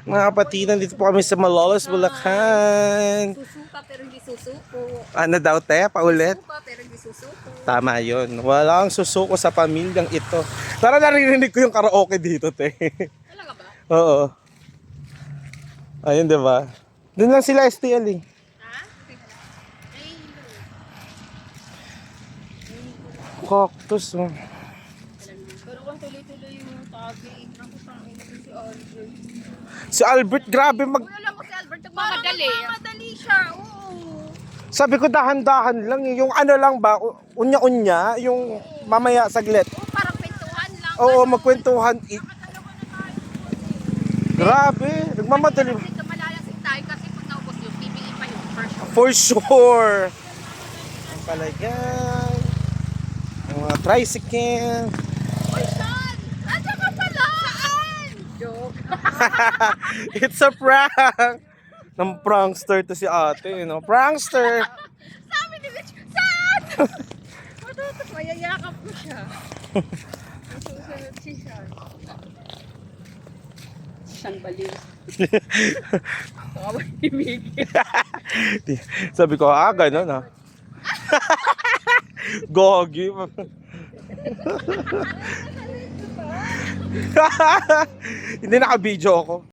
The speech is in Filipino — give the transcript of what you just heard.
Mga kapatid, dito po kami sa Malolos, Bulacan. Susuka pero hindi susuko. Ano daw, te? Paulit? Susuka pero hindi susuko. Tama yun. Walang susuko sa pamilyang ito. Tara, naririnig ko yung karaoke dito, te. Talaga ba? Oo. Ayun, di ba? Doon lang sila STL eh. Ha? Ay, Cactus, oh. pero kung tuloy-tuloy yung tabi, naku pang ina si Albert. Si Albert, grabe mag... Wala lang ko si Albert, nagmamadali. Nagmamadali siya, oo. Sabi ko dahan-dahan lang eh. Yung ano lang ba, unya-unya, yung mamaya saglit. Oo, parang kwentuhan lang. Oo, magkwentuhan. Nakatalaga na tayo. Grabe, nagmamadali. Dito malalasing tayo kasi pag naubos yung PBE pa yung first show. For sure. Ang palagay. Ang mga tricycle. Uy, Sean! Andiyan ka pala! Saan? Joke. It's a prank. Ng prankster to si ate, no? Prankster! Sabi ni Mitch, saan? Matutok, mayayakap ko siya. Masusunod si Sean. Sean baliw. Kawawa ni Mickey. Sabi ko, ganun ha. Gogi. Hindi naka-video ako.